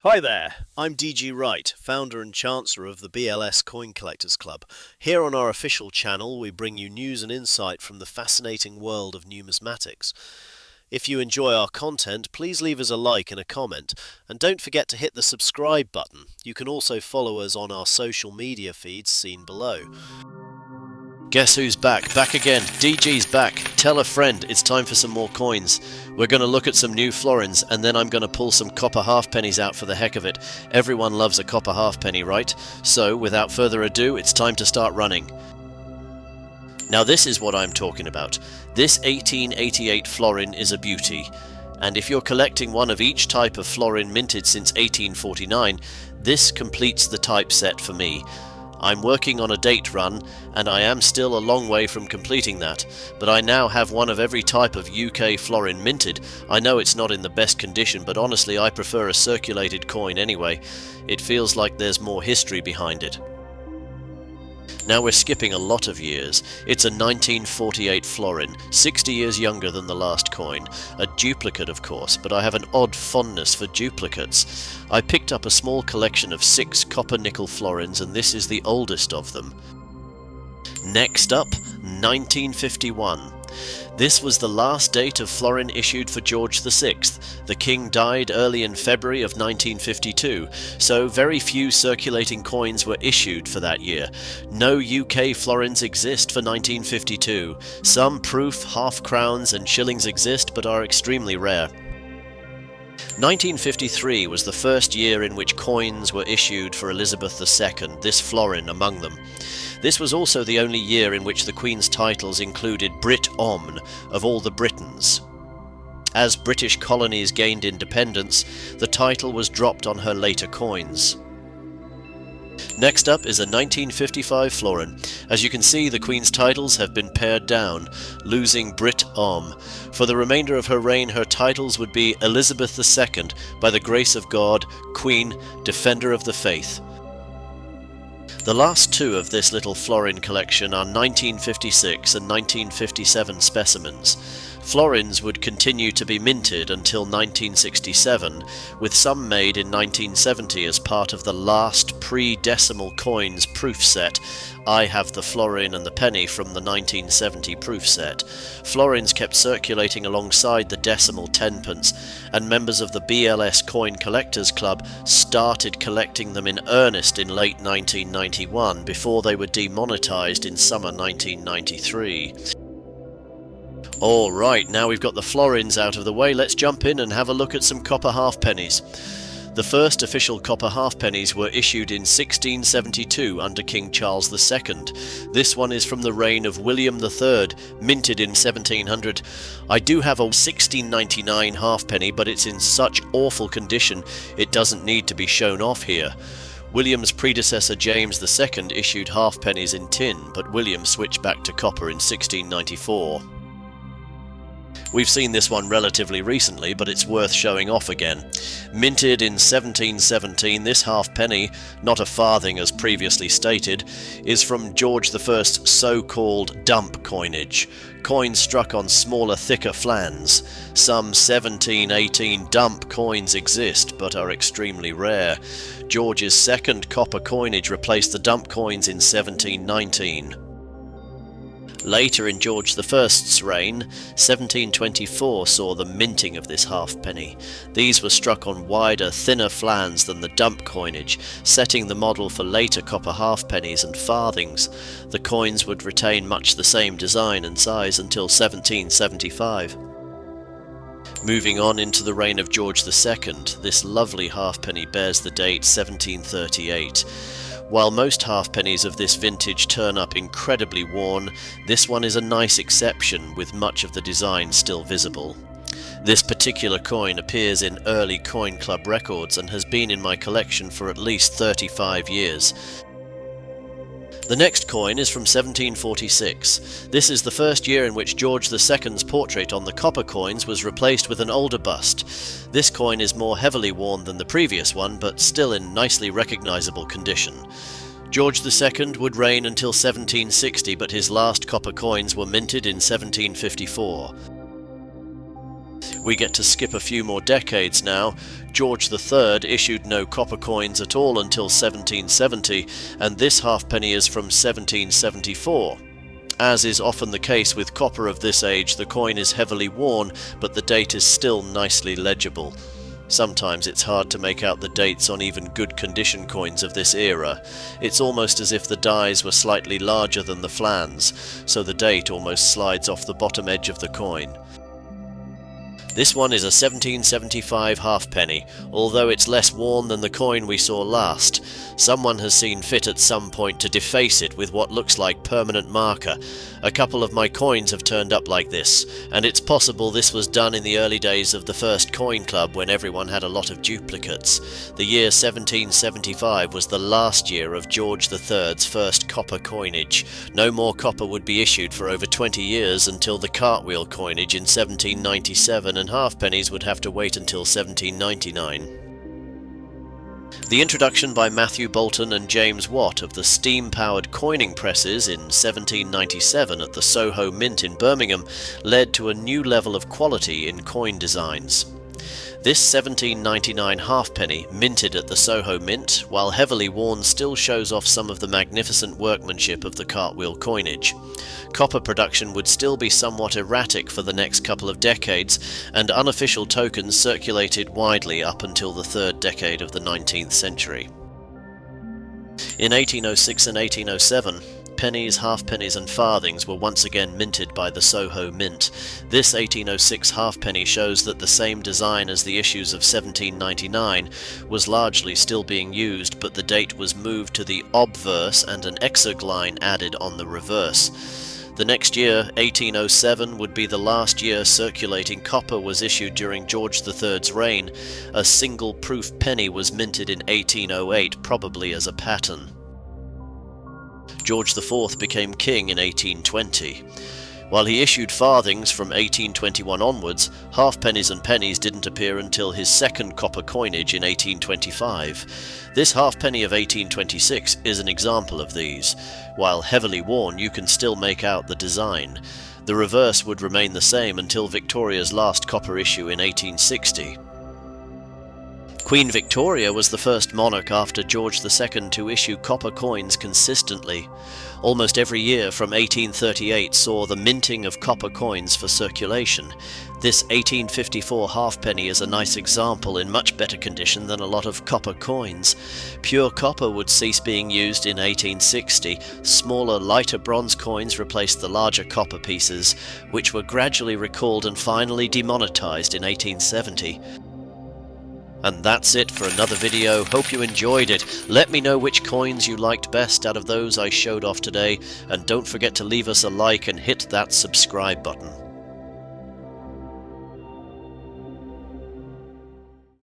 Hi there, I'm DG Wright, founder and chancellor of the BLS Coin Collectors Club. Here on our official channel we bring you news and insight from the fascinating world of numismatics. If you enjoy our content, please leave us a like and a comment, and don't forget to hit the subscribe button. You can also follow us on our social media feeds seen below. Guess who's back? Back again. DG's back. Tell a friend, it's time for some more coins. We're going to look at some new florins, and then I'm going to pull some copper halfpennies out for the heck of it. Everyone loves a copper halfpenny, right? So, without further ado, it's time to start running. Now this is what I'm talking about. This 1888 florin is a beauty. And if you're collecting one of each type of florin minted since 1849, this completes the type set for me. I'm working on a date run, and I am still a long way from completing that, but I now have one of every type of UK florin minted. I know it's not in the best condition, but honestly I prefer a circulated coin anyway. It feels like there's more history behind it. Now we're skipping a lot of years. It's a 1948 florin, 60 years younger than the last coin. A duplicate, of course, but I have an odd fondness for duplicates. I picked up a small collection of 6 copper-nickel florins, and this is the oldest of them. Next up, 1951. This was the last date of florin issued for George VI. The king died early in February of 1952, so very few circulating coins were issued for that year. No UK florins exist for 1952. Some proof, half-crowns and shillings exist, but are extremely rare. 1953 was the first year in which coins were issued for Elizabeth II, this florin among them. This was also the only year in which the Queen's titles included Brit Omne of all the Britons. As British colonies gained independence, the title was dropped on her later coins. Next up is a 1955 florin. As you can see, the Queen's titles have been pared down, losing Brit Omne. For the remainder of her reign, her titles would be Elizabeth II, by the grace of God, Queen, Defender of the Faith. The last two of this little florin collection are 1956 and 1957 specimens. Florins would continue to be minted until 1967, with some made in 1970 as part of the last pre-decimal coins proof set. I have the florin and the penny from the 1970 proof set. Florins kept circulating alongside the decimal tenpence, and members of the BLS Coin Collectors Club started collecting them in earnest in late 1991, before they were demonetized in summer 1993. Alright, now we've got the florins out of the way, let's jump in and have a look at some copper halfpennies. The first official copper halfpennies were issued in 1672 under King Charles II. This one is from the reign of William III, minted in 1700. I do have a 1699 halfpenny, but it's in such awful condition it doesn't need to be shown off here. William's predecessor James II issued halfpennies in tin, but William switched back to copper in 1694. We've seen this one relatively recently, but it's worth showing off again. Minted in 1717, this halfpenny, not a farthing as previously stated, is from George I's so-called dump coinage. Coins struck on smaller, thicker flans. Some 1718 dump coins exist, but are extremely rare. George's second copper coinage replaced the dump coins in 1719. Later in George I's reign, 1724 saw the minting of this halfpenny. These were struck on wider, thinner flans than the dump coinage, setting the model for later copper halfpennies and farthings. The coins would retain much the same design and size until 1775. Moving on into the reign of George II, this lovely halfpenny bears the date 1738. While most halfpennies of this vintage turn up incredibly worn, this one is a nice exception, with much of the design still visible. This particular coin appears in early Coin Club records and has been in my collection for at least 35 years. The next coin is from 1746. This is the first year in which George II's portrait on the copper coins was replaced with an older bust. This coin is more heavily worn than the previous one, but still in nicely recognizable condition. George II would reign until 1760, but his last copper coins were minted in 1754. We get to skip a few more decades now. George III issued no copper coins at all until 1770, and this halfpenny is from 1774. As is often the case with copper of this age, the coin is heavily worn, but the date is still nicely legible. Sometimes it's hard to make out the dates on even good condition coins of this era. It's almost as if the dies were slightly larger than the flans, so the date almost slides off the bottom edge of the coin. This one is a 1775 halfpenny, although it's less worn than the coin we saw last. Someone has seen fit at some point to deface it with what looks like permanent marker. A couple of my coins have turned up like this, and it's possible this was done in the early days of the first coin club when everyone had a lot of duplicates. The year 1775 was the last year of George III's first copper coinage. No more copper would be issued for over 20 years until the cartwheel coinage in 1797, and halfpennies would have to wait until 1799. The introduction by Matthew Bolton and James Watt of the steam-powered coining presses in 1797 at the Soho Mint in Birmingham led to a new level of quality in coin designs. This 1799 halfpenny, minted at the Soho Mint, while heavily worn, still shows off some of the magnificent workmanship of the cartwheel coinage. Copper production would still be somewhat erratic for the next couple of decades, and unofficial tokens circulated widely up until the third decade of the 19th century. In 1806 and 1807, pennies, halfpennies and farthings were once again minted by the Soho Mint. This 1806 halfpenny shows that the same design as the issues of 1799 was largely still being used, but the date was moved to the obverse and an exergline added on the reverse. The next year, 1807, would be the last year circulating copper was issued during George III's reign. A single proof penny was minted in 1808, probably as a pattern. George IV became king in 1820. While he issued farthings from 1821 onwards, halfpennies and pennies didn't appear until his second copper coinage in 1825. This halfpenny of 1826 is an example of these. While heavily worn, you can still make out the design. The reverse would remain the same until Victoria's last copper issue in 1860. Queen Victoria was the first monarch after George II to issue copper coins consistently. Almost every year from 1838 saw the minting of copper coins for circulation. This 1854 halfpenny is a nice example in much better condition than a lot of copper coins. Pure copper would cease being used in 1860. Smaller, lighter bronze coins replaced the larger copper pieces, which were gradually recalled and finally demonetized in 1870. And that's it for another video. Hope you enjoyed it. Let me know which coins you liked best out of those I showed off today, and don't forget to leave us a like and hit that subscribe button.